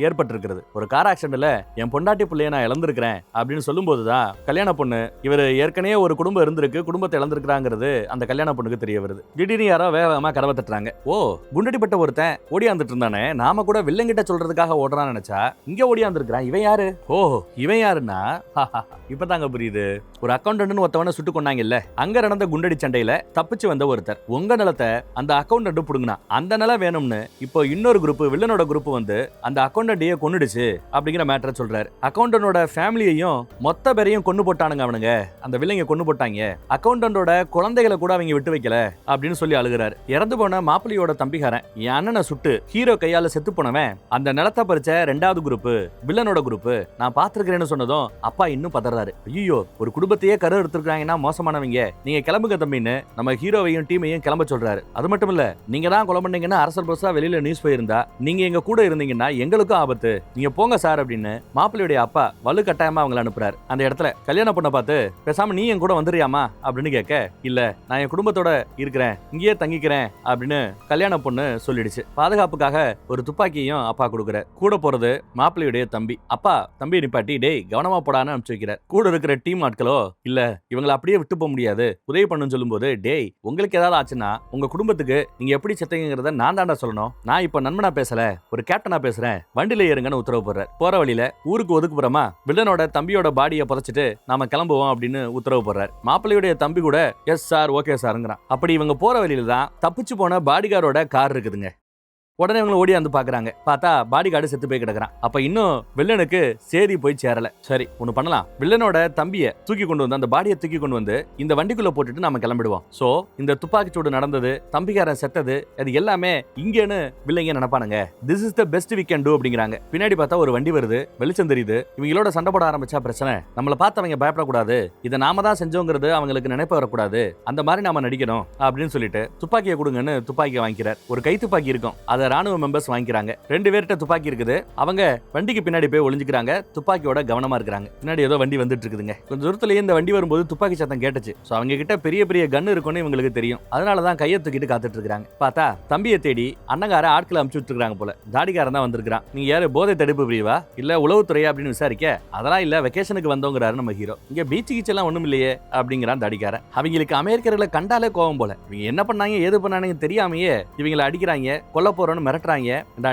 ஏற்பட்டிருக்கிறது, ஒரு கார் ஆக்சிடென்ட்ல என் பொண்டாட்டி பிள்ளைய நான் இழந்திருக்கிறேன் அப்படின்னு சொல்லும் போதுதான் கல்யாண பொண்ணு இவர் ஏற்கனவே ஒரு குடும்பம் இருந்திருக்கு, குடும்பத்தை இழந்திருக்கிறாங்கிறது அந்த கல்யாண பொண்ணுக்கு தெரிய வருது. திடீர்னு யாரோ வேகமா கதவை தட்டுறாங்க. ஓ குண்டடிப்பட்ட ஒருத்தன் ஓடியாந்துட்டு இருந்தானே, நாம கூட வில்லங்கிட்ட சொல்றதுக்காக ஓடுறான்னு நினைச்சா இங்க ஓடியாந்துருக்கான். இவன் யாரு? ஓ இவன் யாருன்னா இப்பதாங்க புரியுது. ஒரு அக்கௌண்டன்ட் ஒருத்தவனை சுட்டு கொண்டாங்கல்ல, அங்க நடந்த குண்டடி சண்டையில தப்பிச்சு வந்த ஒருத்தர் உங்க நிலத்தை அந்த அக்கௌண்டன்ட் புடுங்கினா. அந்த நிலம் வேணும்னு இப்போ இன்னொரு குரூப் வில்லனோட குரூப் வந்து அந்த அக்கௌண்டன்ட்டையே கொன்னுடுச்சு அப்படிங்கிற மேட்டரை சொல்றாரு. அக்கௌண்டன்டோட ஃபேமிலியையும் மொத்த பேரையும் கொண்டு போட்டானுங்க அவனுங்க, அந்த வில்லங்க கொண்டு போட்டாங்க. அக்கௌண்டன்டோட குழந்தைகளை கூட அவங்க விட்டு வைக்கல. கிடைக்கல அப்படின்னு சொல்லி அழுகிறாரு. இறந்து போன மாப்பிள்ளையோட தம்பிக்காரன் என் அண்ணனை சுட்டு ஹீரோ கையால செத்து போனவன் அந்த நிலத்தை பறிச்ச 2வது குரூப், வில்லனோட குரூப், நான் பாத்துருக்கிறேன்னு சொன்னதும் அப்பா இன்னும் பதறாரு. ஐயோ, ஒரு குடும்பத்தையே கரு எடுத்துருக்காங்கன்னா மோசமானவங்க, நீங்க கிளம்புங்க தம்பின்னு நம்ம ஹீரோவையும் டீமையும் கிளம்ப சொல்றாரு. அது மட்டும் இல்ல, நீங்க தான் கொலை பண்ணீங்கன்னா அரசல் புதுசா வெளியில நியூஸ் போயிருந்தா நீங்க எங்க கூட இருந்தீங்கன்னா எங்களுக்கும் ஆபத்து, நீங்க போங்க சார் அப்படின்னு மாப்பிள்ளையுடைய அப்பா வலு கட்டாயமா அவங்களை அனுப்புறாரு. அந்த இடத்துல கல்யாண பொண்ணை பார்த்து பேசாம நீ என் கூட வந்துறியாமா அப்படின்னு கேட்க, இல்ல நான் என் குடும்பத்தோட இருக்கிறேன், இங்கேயே தங்கிக்கிறேன் அப்படின்னு கல்யாண பொண்ணு சொல்லிடுச்சு. பாதுகாப்புக்காக ஒரு துப்பாக்கியையும் அப்பா கொடுக்குற. கூட போறது மாப்பிள்ளையுடைய தம்பி. அப்பா தம்பி நிப்பாட்டி டேய் கவனமா போடான்னு அனுப்பிச்சு வைக்கிறார். கூட இருக்கிற டீம் ஆட்களோ இல்ல இவங்களை அப்படியே விட்டு போக முடியாது, உதவி பண்ணுன்னு சொல்லும்போது டேய் உங்களுக்கு ஏதாவது ஆச்சுன்னா உங்க குடும்பத்துக்கு நீங்க எப்படி செத்தீங்கிறத நான் தாண்டா சொல்லணும், நான் இப்ப நண்பனா பேசல ஒரு கேப்டனா பேசுறேன், வண்டியில ஏறுங்கன்னு உத்தரவு போடுறார். போற வழியில ஊருக்கு ஒதுக்குப்புறமா வில்லனோட தம்பியோட பாடியை புதைச்சிட்டு நாம கிளம்புவோம் அப்படின்னு உத்தரவு போடுறார். மாப்பிள்ளையுடைய தம்பி கூட எஸ் சார் ஓகே சாருங்கிறான். அப்படி இவங்க போற வழியில தான் தப்பிச்சு போன பாடிகாரோட கார் இருக்குதுங்க. உடனே இவங்க ஓடி வந்து பாக்குறாங்க. பார்த்தா பாடி கார்டு செத்து போய் கிடக்குறான். அப்ப இன்னும் வில்லனுக்கு சேதி போய் சேரல. சரி ஒண்ணு பண்ணலாம், வில்லனோட தம்பிய தூக்கி கொண்டு வந்து அந்த பாடியை தூக்கி கொண்டு வந்து இந்த வண்டிக்குள்ள போட்டுட்டு நாம கிளம்பிடுவோம். சோ இந்த துப்பாக்கி சூடு நடந்தது, தம்பிக்காரன் செத்தது, அது எல்லாமே இங்கேன்னு வில்லங்க நினைப்பானுங்க. This is the best we can do அப்படிங்கிறாங்க. பின்னாடி பார்த்தா ஒரு வண்டி வருது, வெளிச்சம் தெரியுது. இவங்களோட சண்டை போட ஆரம்பிச்சா பிரச்சனை, நம்மள பார்த்து அவங்க பயப்படக்கூடாது, இதை நாம தான் செஞ்சோங்கிறது அவங்களுக்கு நினைப்பு வரக்கூடாது, அந்த மாதிரி நாம நடிக்கணும் அப்படின்னு சொல்லிட்டு துப்பாக்கியை கொடுங்கன்னு துப்பாக்கியை வாங்கிக்கிறார். ஒரு கை துப்பாக்கி இருக்கும், அதை ராணுவ மெம்பர்ஸ் வாங்கிக்கிறாங்க. 2 பேர்கிட்ட துப்பாக்கி இருக்குது. அவங்க வண்டிக்கு பின்னாடி போய் ஒளிஞ்சுக்கிறாங்க, துப்பாக்கியோட கவனமா இருக்காங்க. பின்னாடி ஏதோ வண்டி வந்துட்டு இருக்குதுங்க. கொஞ்சம் தூரத்திலேயே இந்த வண்டி வரும்போது துப்பாக்கி சத்தம் கேட்டுச்சு. சோ அவங்க கிட்ட பெரிய பெரிய கன் இருக்குன்னு இவங்களுக்கு தெரியும். அதனாலதான் கையை தூக்கிட்டு காத்துட்டு இருக்காங்க. பார்த்தா தம்பியை தேடி அண்ணங்கார ஆட்களை அனுப்பிச்சு விட்டுருக்காங்க போல. தாடிக்காரன் தான் வந்திருக்கான். நீங்க யாரு போதை தடுப்பு பிரிவா இல்ல உளவுத்துறையா அப்படின்னு விசாரிக்க, அதெல்லாம் இல்ல வெக்கேஷனுக்கு வந்தோங்கிறாரு நம்ம ஹீரோ. இங்க பீச் கீச் எல்லாம் ஒண்ணும் இல்லையே அப்படிங்கிறான் தாடிக்காரன். அவங்களுக்கு அமெரிக்கர்களை கண்டாலே கோவம் போல. இவங்க என்ன பண்ணாங்க ஏது பண்ணாங்க தெரியாமையே இவங்களை அடிக்கிறாங்க, கொல்ல போறோம்னு மிரட்டுறாங்க.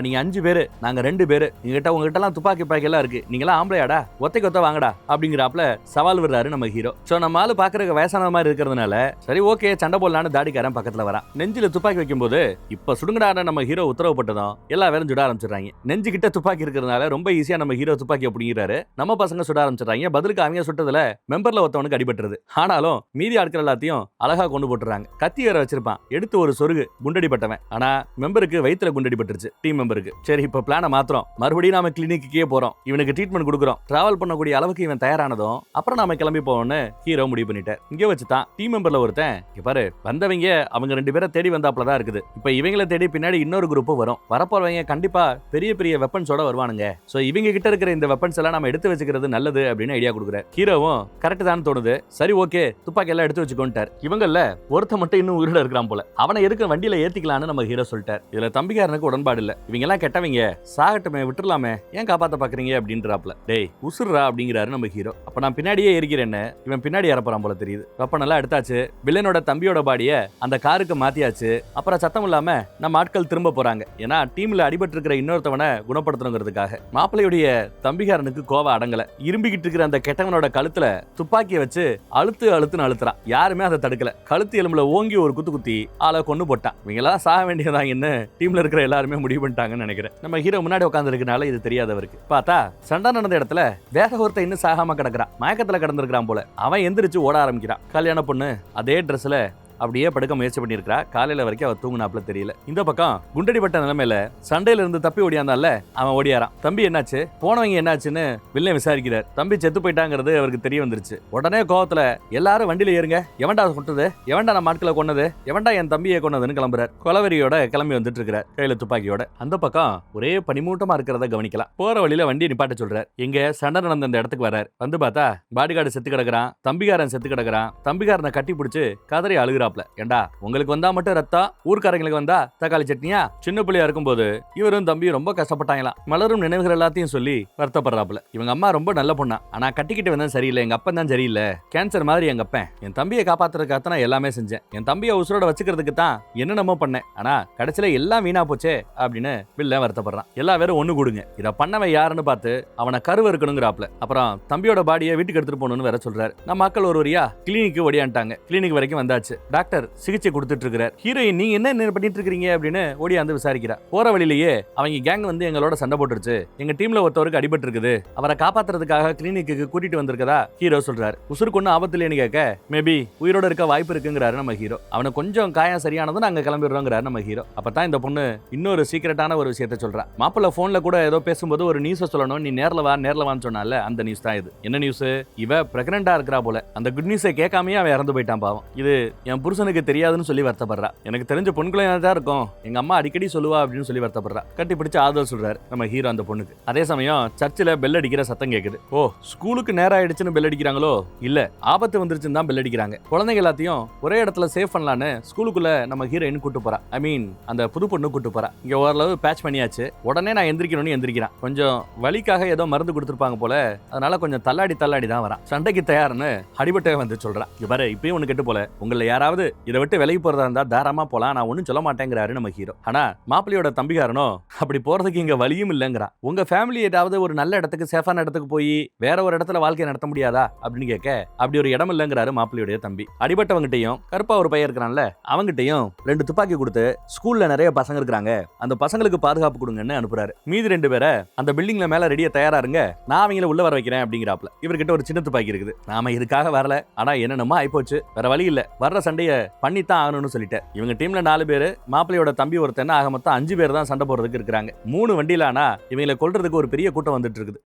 நீங்க 5 பேரு நாங்க 2 பேரு, உங்ககிட்ட எல்லாம் துப்பாக்கி பாக்கி எல்லாம் இருக்கு, நீங்க எல்லாம் ஆம்பளையாடா, ஒத்தைக்கு ஒத்த வாங்கடா அப்படிங்கிறாப்ல சவால் விடுறாரு நம்ம ஹீரோ. சோ நம்ம ஆளு பாக்குறதுக்கு வயசான மாதிரி இருக்கிறதுனால சரி ஓகே சண்டை போடலான்னு தாடிக்காரன் பக்கத்துல வரான். நெஞ்சில துப்பாக்கி வைக்கும் போது இப்ப சுடுங்கடான நம்ம ஹீரோ உத்தரவு போட்டதும் எல்லா பேரும் சுட ஆரம்பிச்சிடறாங்க. நெஞ்சு கிட்ட துப்பாக்கி இருக்கிறதுனால ரொம்ப ஈஸியா நம்ம ஹீரோ துப்பாக்கி அப்படிங்கிறாரு. நம்ம பசங்க சுட ஆரம்பிச்சிடறாங்க. பதிலுக்கு அவங்க சுட்டதுல மெம்பர்ல ஒருத்தவனுக்கு அடிபட்டுருது. ஆனாலும் மீதி ஆட்கள் எல்லாத்தையும் அழகா கொண்டு போட்டுறாங்க. கத்தி வேற வச்சிருப்பான், எடுத்து ஒரு சொருகு குண்டடி பட்டவன். ஆனா மெம்பருக்கு வயித்துல குண்டடி பட்டுருச்சு டீம் மெம்பருக்கு. சரி இப்ப பிளான மாத்திரம், மறுபடியும் நாம கிளினிக்கே போறோம், இவனுக்கு ட்ரீட்மெண்ட் கொடுக்குறோம், டிராவல் பண்ணக்கூடிய அளவுக்கு இவன் தயாரானதும் அப்புறம் நாம கிளம்பி போவோம்னு ஹீரோ முடிவு பண்ணிட்டார். இங்க வச்சுதான் டீம் மெம்பர்ல ஒருத்தன் பாரு வந்தவங்க அவங்க 2 பேரை தேடி வந்தாப்லதான் இருக்குது. இப்ப இவங்களை தேடி பின்னாடி இன்னொரு குரூப் வரும். வரப்போறவங்க கண்டிப்பா பெரிய பெரிய வெப்பன்ஸோட வருவானுங்க. சோ இவங்க கிட்ட இருக்கிற இந்த வெப்பன்ஸ் எல்லாம் நம்ம எடுத்து வச்சுக்கிறது நல்லது அப்படின்னு ஐடியா கொடுக்குறாரு. ஹீரோவும் கரெக்ட் தான் தோணுது. சரி ஓகே துப்பாக்கி எல்லாம் எடுத்து வச்சுக்கோன்ட்டார். இவங்கல்ல ஒருத்த மட்டும் இன்னும் உயிரோட இருக்கிறான் போல. அவனை எதுக்கு வண்டியில ஏத்திக்கலான்னு நம்ம ஹீரோ சொல்லிட்டார். இதுல தம்பிக்காரனுக்கு உடன்பாடு இல்ல. இவங்க எல்லாம் கெட்டவங்க, சாகட்டுமே விட்டுறலாமே, ஏன் காப்பாத்த பாக்குறீங்க அப்படின்றாப்ல. டேய் உசுர்ரா அப்படிங்கிறாரு நம்ம ஹீரோ. அப்ப நான் பின்னாடியே இருக்கிறேன்னு இவன் பின்னாடி இறப்புறான் போல தெரியுது. வெப்பன் எல்லாம் எடுத்தாச்சு. வில்லனோட தம்பியோட பாடிய அந்த காருக்கு மாத்தியாச்சு. அப்புறம் சத்தம் இல்லாம நம்ம ஆட்கள் திரும்ப போறாங்க. ஏன்னா டீம்ல அடிபட்டு இருக்கிற இன்னொருத்தவனை குணப்படுத்தணுங்கிறதுக்காக. மாப்பிள்ளையுடைய தம்பிகாரனுக்கு கோவம் அடங்கல. இரும்பிக்கிட்டு இருக்கிற அந்த கெட்டவனோட கழுத்துல துப்பாக்கியை வச்சு அழுத்துன்னு அழுத்துறான். யாருமே அதை தடுக்கல. கழுத்து எலும்புல ஓங்கி ஒரு குத்தி ஆளை கொண்டு போட்டான். இவங்க எல்லாம் சாக வேண்டியதாங்கன்னு டீம்ல இருக்கிற எல்லாருமே முடிவு பண்ணிட்டாங்கன்னு நினைக்கிறேன். நம்ம ஹீரோ முன்னாடி உட்கார்ந்து இருக்கனால இது தெரியாதவருக்கு. பார்த்தா சண்டை நடந்த இடத்துல வேற ஒருத்தன் இன்னும் சாகாம கிடக்குறான். மயக்கத்துல கிடந்திருக்கிறான் போல. அவன் எந்திரிச்சு ஓட ஆரம்பிக்கிறான். கல்யாண பொண்ணு அதே ட்ரெஸ்ல அப்படியே படுக்க முயற்சி பண்ணிருக்கா. காலையில வரைக்கும் அவ தூங்குனாப்ல தெரியல. இந்த பக்கம் குண்டடிப்பட்ட நிலைமையில சண்டையில இருந்து தப்பி ஓடியாந்தால அவன் ஓடியாரான். தம்பி என்னாச்சு, போனவங்க என்னாச்சுன்னு வில்லன் விசாரிக்கிறார். தம்பி செத்து போயிட்டாங்கிறது அவருக்கு தெரிய வந்துருச்சு. உடனே கோவத்துல எல்லாரும் வண்டியில ஏறுங்க, எவன்டா கொண்டது, எவன்டா நம்ம ஆட்களை கொன்னது, எவன்டா என் தம்பியை கொன்னதுன்னு கிளம்புறார். கொலவெறியோட கிளம்பி வந்துட்டு இருக்கிறார் கையில துப்பாக்கியோட. அந்த பக்கம் ஒரே பனிமூட்டமா இருக்கிறத கவனிக்கலாம். போற வழியில வண்டியை நிப்பாட்ட சொல்றார். எங்க சண்டை நடந்த அந்த இடத்துக்கு வர்றார். வந்து பார்த்தா பாடிகார்டு செத்து கிடக்குறான், தம்பிகாரன் செத்து கிடக்குறான். தம்பிகாரனை கட்டி பிடிச்சு கதறி அழுகுறான். ஏண்டா உங்களுக்கு வந்தா மட்டும் ரத்தம், ஊர்க்காரங்களுக்கு வந்தா தக்காளி சட்னியா? சின்ன பிள்ளையா இருக்கும்போது இவரும் தம்பியும் ரொம்ப கஷ்டப்பட்டாங்களாம். மலரும் நினைவுகள் எல்லாத்தையும் சொல்லி வருத்தப்படுறாப்புல. இவங்க அம்மா ரொம்ப நல்ல பொண்ணா, ஆனா கட்டிக்கிட்டு வந்தா சரியில்லை, எங்க அப்பன் தான் சரியில்லை, கேன்சர் மாதிரி எங்க அப்பன். என் தம்பியை காப்பாத்துறதுக்காக நான் எல்லாமே செஞ்சேன், என் தம்பியை உசுரோட வச்சுக்கிறதுக்கு தான் என்னென்னமோ பண்ணேன், ஆனா கடைசியில எல்லாம் வீணா போச்சே அப்படின்னு வில்ல வருத்தப்படுறான். எல்லா பேரும் ஒண்ணு கூடுங்க, இதை பண்ணவன் யாருன்னு பார்த்து அவனை கருவ இருக்கணுங்கிறாப்ல. அப்புறம் தம்பியோட பாடியை வீட்டுக்கு எடுத்துட்டு போகணும்னு வேற சொல்றாரு. நம்ம மக்கள் ஒரு வரியா கிளினிக்கு ஓடியான்ட்டாங்க. கிளினிக் வரைக்கும் வந்தாச்சு. டாக்டர் சிகிச்சை கொடுத்துட்டு இருக்கிறார். ஹீரோயின் நீங்க என்ன பண்ணிட்டு இருக்கீங்க அப்படின்னு ஓடியாந்து விசாரிக்கிறா. போற வழியிலேயே அவங்க கேங் வந்து எங்களோட சண்டை போட்டுருச்சு, எங்க டீம்ல ஒருத்தவருக்கு அடிபட்டு இருக்குது, அவரை காப்பாத்துறதுக்காக கிளினிக்கு கூட்டிட்டு வந்திருக்கதா ஹீரோ சொல்றாரு. உசுருக்கு ஒன்னும் ஆபத்து இல்லைன்னு கேட்க மேபி உயிரோட இருக்க வாய்ப்பு இருக்குங்கிறாரு நம்ம ஹீரோ. அவனை கொஞ்சம் காயம் சரியானதும் நாங்க கிளம்பிடுறோங்கிறாரு நம்ம ஹீரோ. அப்பதான் இந்த பொண்ணு இன்னொரு சீக்கிரட்டான ஒரு விஷயத்த சொல்றா. மாப்பிள்ள போன்ல கூட ஏதோ பேசும்போது ஒரு நியூஸ் சொல்லணும், நீ நேர்ல வான்னு சொன்னால அந்த நியூஸ் தான் இது. என்ன நியூஸ்? இவ பிரெக்னண்டா இருக்கா போல. அந்த குட் நியூஸை கேட்காமயே அவன் இறந்து போயிட்டான் பாவம். இது என் புருஷனுக்கு தெரியாதுன்னு சொல்லி வருத்தப்படுறா. எனக்கு தெரிஞ்ச பொண்ணுக்குள்ள தான் இருக்கும், எங்க அம்மா அடிக்கடி சொல்லுவா அப்படின்னு சொல்லி வருத்தப்படுறா. கட்டி பிடிச்சு ஆறுதல் சொல்றாரு நம்ம ஹீரோ அந்த பொண்ணுக்கு. அதே சமயம் சர்ச்சில் பெல் அடிக்கிற சத்தம் கேக்குது. ஓ, ஸ்கூலுக்கு நேரம் ஆயிடுச்சுன்னு பெல் அடிக்கிறாங்களோ? இல்ல, ஆபத்து வந்துருச்சுன்னு தான் பெல் அடிக்கிறாங்க. குழந்தைங்க எல்லாத்தையும் ஒரே இடத்துல சேவ் பண்ணலான்னு ஸ்கூலுக்குள்ள நம்ம ஹீரோயின் கூட்டு போறா. ஐ மீன் அந்த புது பொண்ணு கூட்டு போறா. இங்க ஓரளவு பேட்ச் பண்ணியாச்சு. உடனே நான் எந்திரிக்கணும்னு எந்திரிக்கிறான். கொஞ்சம் வலிக்காக ஏதோ மருந்து கொடுத்துருப்பாங்க போல, அதனால கொஞ்சம் தள்ளாடி தான் வரான். சண்டைக்கு தயார்னு அடிபட்டே வந்து சொல்றான். இங்க பாரு, இப்பயும் ஒண்ணு கெட்டு போல, உங்களை யாராவது இதை விட்டு விலகி போறதா இருந்தா தாராளமா போலாம், நான் ஒன்னும் சொல்ல மாட்டேங்கிறாரு நம்ம ஹீரோ. ஆனா மாப்பிள்ளையோட தம்பிகாரனோ அப்படி போறதுக்கு இங்க வலியும் இல்லைங்கிறான். உங்க ஃபேமிலி ஏதாவது ஒரு நல்ல இடத்துக்கு சேஃபான இடத்துக்கு போய் வேற ஒரு இடத்துல வாழ்க்கையை நடத்த முடியாதா அப்படின்னு கேட்க, அப்படி ஒரு இடம் இல்லைங்கிறாரு மாப்பிள்ளையோட தம்பி. அடிபட்டவங்கிட்டையும் கருப்பா ஒரு பையன் இருக்கிறான்ல, அவங்கிட்டையும் 2 துப்பாக்கி கொடுத்து ஸ்கூல்ல நிறைய பசங்க இருக்காங்க, அந்த பசங்களுக்கு பாதுகாப்பு கொடுங்கன்னு அனுப்புறாரு. மீதி 2 பேரை அந்த பில்டிங்ல மேல ரெடியா தயாரா இருங்க, நான் அவங்கள உள்ள வர வைக்கிறேன் அப்படிங்கிறாப்ல. இவர்கிட்ட ஒரு சின்ன துப்பாக்கி இருக்குது. நாம இதுக்காக வரல, ஆனா என்னென்னமோ ஆயிப்போச்சு, வேற வழி இல்ல, வர்ற சண்டைய பண்ணித்தான் ஆகணும்னு சொல்லிட்டேன். இவங்க டீம்ல 4 பேரு, மாப்பிள்ளையோட தம்பி ஒருத்தன், ஆக மொத்தம் 5 பேர் தான் சண்டை போடுறதுக்கு இருக்காங்க. 3 வண்டியில. ஆனா இவங்களை கொல்றதுக்கு ஒரு பெரிய கூட்டம் வந்துட்டு இருக்குது.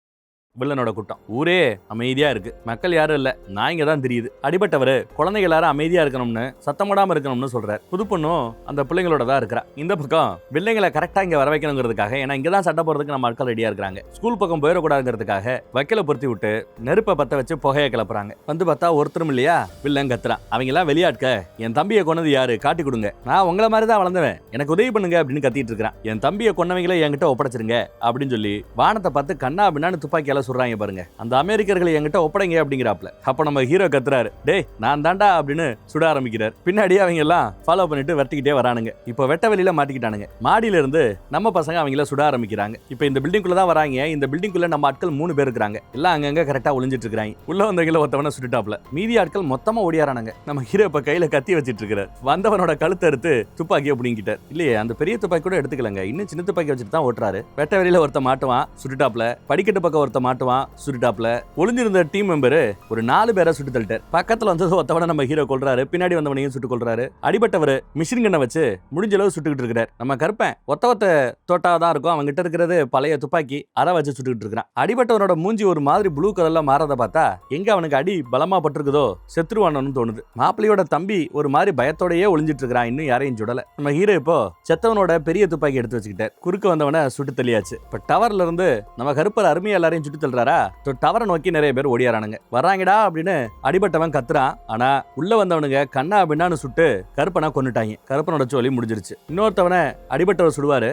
வில்லனோட கூட்டம். ஊரே அமைதியா இருக்கு, மக்கள் யாரும் இல்ல, நாய்ங்க தான் தெரியுது. அடிபட்டவரு குழந்தைகள் எல்லாரும் அமைதியா இருக்கணும்னு, சத்தம் போடாம இருக்கணும்னு சொல்றாரு. புது பொண்ணும் அந்த பிள்ளைங்களோட தான் இருக்கிறா. இந்த பக்கம் வில்லைங்களை கரெக்டா இங்க வர வைக்கணுங்கிறதுக்காக, ஏன்னா இங்கதான் சட்டை போறதுக்கு நம்ம மக்கள் ரெடியா இருக்காங்க. ஸ்கூல் பக்கம் போயிடக்கூடாதுங்கிறதுக்காக வக்கீல பொருத்தி விட்டு நெருப்பை பத்த வச்சு புகையை கிளப்புறாங்க. வந்து பார்த்தா ஒருத்தரும் இல்லையா, வில்லன் கத்துறான். அவங்க எல்லாம் வெளியாட்க, என் தம்பியை கொன்னது யாரு காட்டி கொடுங்க, நான் உங்களை மாதிரி தான் வளர்ந்தவன், எனக்கு உதவி பண்ணுங்க அப்படின்னு கத்திட்டு இருக்கிறான். என் தம்பியை கொன்னவங்களே என்கிட்ட ஒப்படைச்சிருங்க அப்படின்னு சொல்லி வானத்தை பார்த்து கண்ணா பின்னான்னு துப்பாக்கியால சொல்றாங்க பாருங்க. அந்த அமெரிக்கர்களை என்கிட்ட ஒப்படைங்க அப்படிங்கிறாப்ல. அப்ப நம்ம ஹீரோ கத்துறாரு, டேய் நான் தாண்டா அப்படின்னு சுட ஆரம்பிக்கிறார். பின்னாடியே அவங்க எல்லாம் ஃபாலோ பண்ணிட்டு வெட்டிக்கிட்டே வரானுங்க. இப்ப வெட்ட வெளியில மாட்டிக்கிட்டானுங்க. மாடியில இருந்து நம்ம பசங்க அவங்கள சுட ஆரம்பிக்கிறாங்க. இப்ப இந்த பில்டிங்குள்ள தான் வராங்க. இந்த பில்டிங்குள்ள நம்ம ஆட்கள் 3 பேர் இருக்காங்க. எல்லாம் அங்கங்க கரெக்டா ஒளிஞ்சிட்டு இருக்காங்க. உள்ள வந்தவங்கள ஒருத்தவன சுட்டுட்டாப்ல. மீதி ஆட்கள் மொத்தமா ஓடியாரானுங்க. நம்ம ஹீரோ இப்ப கையில கத்தி வச்சிட்டு இருக்காரு. வந்தவனோட கழுத்தை எடுத்து துப்பாக்கியை பிடிங்கிட்டார். இல்லையே, அந்த பெரிய துப்பாக்கி கூட எடுத்துக்கலங்க, இன்னும் சின்ன துப்பாக்கி வச்சுட்டு தான் ஓட்டுறாரு. வெட்ட வெளியில ஒருத்த மாட்டுவான், சுட்டுட்டாப்ல. படிக்கட்டு பக்கம் ஒருத்த மாட்டுவான், சுட்டுட்டாப்ல. ஒளிஞ்சிருந்த டீம் மெம்பர் ஒரு 4 பேரை சுட்டு தள்ளிட்டார். பக்கத்துல வந்து ஒருத்தவனை நம்ம ஹீரோ கொல்றாரு, பின்னாடி வந்தவனையும் சுட்டு கொல்றாரு. அடிபட்டவர் மிஷின் கண்ணை வச்சு முடிஞ்ச அளவு சுட்டுக்கிட்டு இருக்கிறார். நம்ம கருப்பன் ஒத்த தோட்டாதான் இருக்கும், அவங்க கிட்ட இருக்கிறது பழைய துப்பாக்கி, அதை வச்சு சுட்டுக்கிட்டு இருக்கிறான். அடிபட்டவனோட மூஞ்சி ஒரு மாதிரி ப்ளூ கலர்ல மாறத பார்த்தா எங்க அவனுக்கு அடி பலமா பட்டிருக்குதோ செத்துருவானு தோணுது. மாப்பிள்ளையோட தம்பி ஒரு மாதிரி பயத்தோடயே ஒளிஞ்சிட்டு இருக்கிறான், இன்னும் யாரையும் சுடல. நம்ம ஹீரோ இப்போ செத்தவனோட பெரிய துப்பாக்கி எடுத்து வச்சுக்கிட்டார். குறுக்க வந்தவனை சுட்டு தள்ளியாச்சு. இப்ப டவர்ல இருந்து நம்ம கருப்பர் அருமையா எல்லாரையும் சுட்டு தள்ளுறாரா, டவரை நோக்கி நிறைய பேர் ஓடியாரானுங்க. வராங்கடா அப்படின்னு அடிபட்டவன் கத்துறான். ஆனா உள்ள வந்தவனுங்க கண்ணா பின்னான்னு சுட்டு கருப்பனா கொன்னுட்டாங்க. கருப்பனோட சோலி முடிஞ்சிருச்சு. இன்னொருத்தவனை அடிபட்டவர் சுடுவாரு,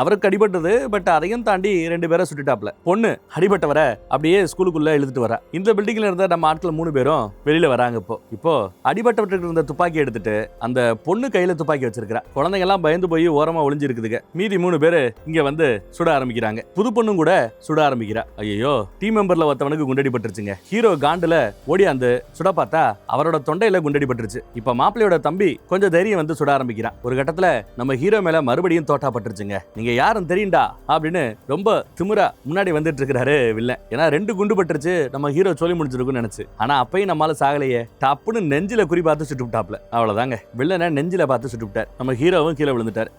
அவருக்கு அடிபட்டது, பட் அதையும் தாண்டி 2 பேரை சுட்டுட்டாப்ல. பொண்ணு அடிபட்டவரை அப்படியே ஸ்கூலுக்குள்ள இழுத்துட்டு வரா. இந்த பில்டிங்ல இருந்த நம்ம ஆட்கள் 3 பேரும் வெளியில வராங்க. இப்போ அடிபட்டவர்கிட்ட இருந்த துப்பாக்கி எடுத்துட்டு அந்த பொண்ணு கையில துப்பாக்கி வச்சிருக்கா. குழந்தைங்க எல்லாம் பயந்து போய் ஓரமா ஒளிஞ்சு இருக்குதுங்க. மீதி 3 பேரு இங்க வந்து சுட ஆரம்பிக்கிறாங்க. புது பொண்ணும் கூட சுட ஆரம்பிக்கிறா. ஐயோ, டீம் மெம்பர்ல ஒருத்தவனுக்கு குண்டடி பட்டுருச்சுங்க. ஹீரோ காண்டுல ஓடியாந்து சுட பார்த்தா அவரோட தொண்டையில குண்டடி பட்டுருச்சு. இப்ப மாப்பிள்ளையோட தம்பி கொஞ்சம் தைரியம் வந்து சுட ஆரம்பிக்கிறான். ஒரு கட்டத்துல நம்ம ஹீரோ மேல மறுபடியும் தோட்டா பட்டுருச்சுங்க. நீங்க யாரும் தெரியுண்டா அப்படின்னு ரொம்ப திமிரா முன்னாடி வந்துட்டு இருக்கிறாரு வில்லன். ஏன்னா 2 குண்டு பட்டுருச்சு, நம்ம ஹீரோ சொல்லி முடிச்சிருக்குன்னு நினைச்சு. ஆனா அப்பயும் நம்மால சாகலையே, டப்புன்னு நெஞ்சில குறி பார்த்து சுட்டு விட்டாப்ல. அவ்வளவுதாங்க, வில்லனை நெஞ்சில பார்த்து சுட்டு விட்டார். நம்ம ஹீரோவும் கீழே விழுந்துட்டார்.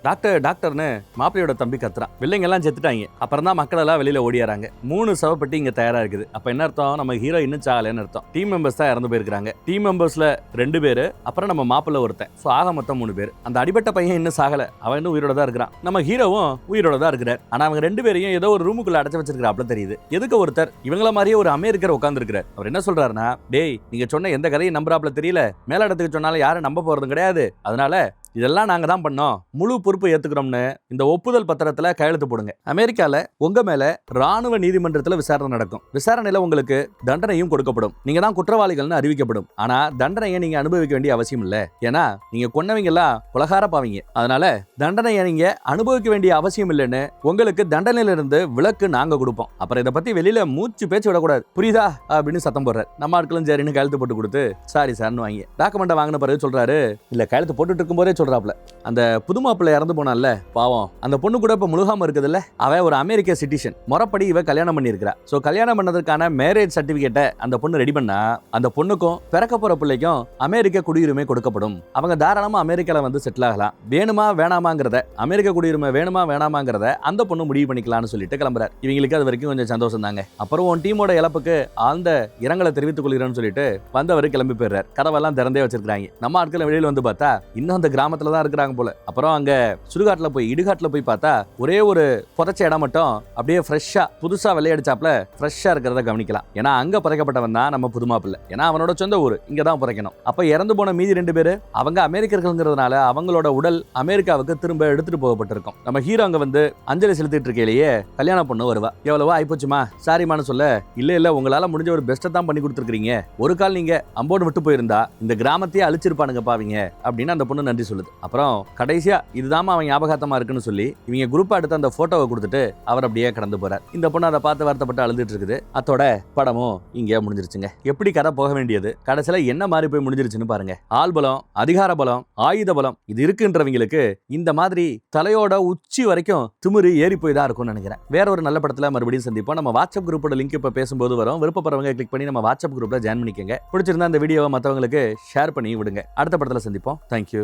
டாக்டர்னு மாப்பிள்ளையோட தம்பி கத்துறான். வில்லங்க எல்லாம் செத்துட்டாங்க. அப்புறம் தான் மக்கள் எல்லாம் வெளியில ஓடியாராங்க. 3 சவப்பட்டி இங்க தயாரா இருக்குது. அப்ப என்ன அர்த்தம், நம்ம ஹீரோ இன்னும் சாகலன்னு அர்த்தம். டீம் மெம்பர்ஸ் தான் இறந்து போயிருக்காங்க. டீம் மெம்பர்ஸ்ல 2 பேரு, அப்புறம் நம்ம மாப்பிள்ள ஒருத்தன். சோ ஆக மொத்தம் 3 பேர். அந்த அடிபட்ட பையன் இன்னும் சாகல, அவன் இன்னும் உயிரோட தான் இருக்கிறான். நம்ம ஹீரோவும் உயிரோட தான் இருக்கிறார். ஆனா அவங்க 2 பேரையும் ஏதோ ஒரு ரூமுக்குள்ள அடைச்சு வச்சிருக்காப்ல தெரியுது. எதுக்கு ஒருத்தர் இவங்கள மாதிரியே ஒரு அமெரிக்கர் உட்கார்ந்து இருக்கிறார். அவர் என்ன சொல்றாருன்னா, டேய் நீங்க சொன்ன எந்த கதையும் நம்புறாப்ல தெரியல, மேலிடத்துக்கு சொன்னாலும் யாரும் நம்ப போறதும் கிடையாது, அதனால இதெல்லாம் நாங்க தான் பண்ணோம், முழு பொறுப்பு ஏத்துக்கிறோம்னு இந்த ஒப்புதல் பத்திரத்துல கையெழுத்து போடுங்க. அமெரிக்கால உங்க மேல ராணுவ நீதிமன்றத்துல விசாரணை நடக்கும். விசாரணையில உங்களுக்கு தண்டனையும் கொடுக்கப்படும். நீங்க தான் குற்றவாளிகள்னு அறிவிக்கப்படும். ஆனா தண்டனையை நீங்க அனுபவிக்க வேண்டிய அவசியம் இல்ல. ஏன்னா நீங்க கொன்னவங்க எல்லாம் கொலகார பாவீங்க. அதனால தண்டனையை நீங்க அனுபவிக்க வேண்டிய அவசியம் இல்லைன்னு உங்களுக்கு தண்டனையில இருந்து விலக்கு நாங்க கொடுப்போம். அப்புறம் இதை பத்தி வெளியில மூச்சு பேச்சு விடக்கூடாது, புரியுதா அப்படின்னு சத்தம் போடுறாரு. நம்ம ஆட்களும் சரின்னு கையெழுத்து போட்டு கொடுத்து சாரி சார்னு வாங்கி டாக்குமெண்ட்டை வாங்கின பிறகு சொல்றாரு, இல்ல கையெழுத்து போட்டுட்டு இருக்கும் போதே சொல்றாப்ல, அந்த புது மாப்பிள்ளை இறந்து போனான்ல பாவம், அந்த பொண்ணு கூட இப்ப முழுகாம இருக்குதுல்ல, அவ ஒரு அமெரிக்க சிட்டிசன், முறைப்படி இவ கல்யாணம் பண்ணியிருக்கிறா. சோ கல்யாணம் பண்ணதுக்கான மேரேஜ் சர்டிபிகேட்டை அந்த பொண்ணு ரெடி பண்ணா அந்த பொண்ணுக்கும் பிறக்க போற பிள்ளைக்கும் அமெரிக்க குடியுரிமை கொடுக்கப்படும். அவங்க தாராளமா அமெரிக்கால வந்து செட்டில் ஆகலாம். வேணுமா வேணாமாங்கிறத, அமெரிக்க குடியுரிமை வேணுமா வேணாமாங்கிறத அந்த பொண்ணு முடிவு பண்ணிக்கலாம்னு சொல்லிட்டு கிளம்புறாரு. இவங்களுக்கு அது வரைக்கும் கொஞ்சம் சந்தோஷம் தாங்க. அப்புறம் உன் டீமோட இழப்புக்கு ஆழ்ந்த இரங்கலை தெரிவித்துக் கொள்கிறேன்னு சொல்லிட்டு வந்தவர் கிளம்பி போயிடுறாரு. கதவெல்லாம் திறந்தே வச்சிருக்காங்க. நம்ம ஆட்கள் வெளியில வந்து பார்த்தா இன்னும் அந்த கிராமத்துல தான் இருக்கிறாங்க போல. அப்புறம் அங்க சுடுகாட்டுல போய் இடுகாட்டுல போய் பார்த்தா ஒரே ஒரு புதைச்ச இடம் மட்டும் அப்படியே ஃப்ரெஷ்ஷா புதுசா விளையாடிச்சாப்ல ஃப்ரெஷ்ஷா இருக்கிறத கவனிக்கலாம். ஏன்னா அங்க புதைக்கப்பட்டவன் தான் நம்ம புது மாப்பிள்ளை. ஏன்னா அவனோட சொந்த ஊர் இங்க தான் புதைக்கணும். அப்ப இறந்து போன மீதி 2 பேரு அவங்க அமெரிக்கர்கள்ங்கிறதுனால அவங்களோட உடல் அமெரிக்காவுக்கு திரும்ப எடுத்துட்டு போகப்பட்டிருக்கும். நம்ம ஹீரோ அங்க வந்து அஞ்சலி செலுத்திட்டு இருக்கையிலேயே கல்யாண பொண்ணு வருவா. எவ்வளவோ ஆயிப்போச்சுமா சாரிமான்னு சொல்ல, இல்ல உங்களால முடிஞ்ச ஒரு பெஸ்ட்டை தான் பண்ணி கொடுத்துருக்கீங்க, ஒரு கால் நீங்க அம்போடு விட்டு போயிருந்தா இந்த கிராமத்தையே அழிச்சிருப்பானுங்க பாவீங்க அப்படின்னு அந்த பொண்ணு நன்றி சொல்லுது. அப்புறம் கடைசியா இதுதான் அவன் ஞாபகார்த்தமா இருக்குன்னு சொல்லி இவங்க குரூப்பா எடுத்து அந்த போட்டோவை கொடுத்துட்டு அவர் அப்படியே கடந்து போறார். இந்த பொண்ணு அதை பார்த்து வருத்தப்பட்டு அழுதுட்டு இருக்குது. அதோட படமும் இங்கே முடிஞ்சிருச்சுங்க. எப்படி கதை போக வேண்டியது கடைசியில என்ன மாதிரி போய் முடிஞ்சிருச்சுன்னு பாருங்க. ஆள் பலம், அதிகார பலம், ஆயுத பலம் இது இருக்குன்றவங்களுக்கு இந்த மாதிரி தலையோட உச்சி வரைக்கும் திமிரு ஏறி போய் தான் இருக்கும்னு நினைக்கிறேன். வேற ஒரு நல்ல படத்துல மறுபடியும் சந்திப்போம். நம்ம வாட்ஸ்அப் குரூப்போட லிங்க் இப்ப பேசும்போது வரும். விருப்பப்படுறவங்க கிளிக் பண்ணி நம்ம வாட்ஸ்அப் குரூப்ல ஜாயின் பண்ணிக்கங்க. பிடிச்சிருந்தா இந்த வீடியோவை மற்றவங்களுக்கு ஷேர் பண்ணி விடுங்க. அடுத்த படத்துல சந்திப்போம். தேங்க்யூ.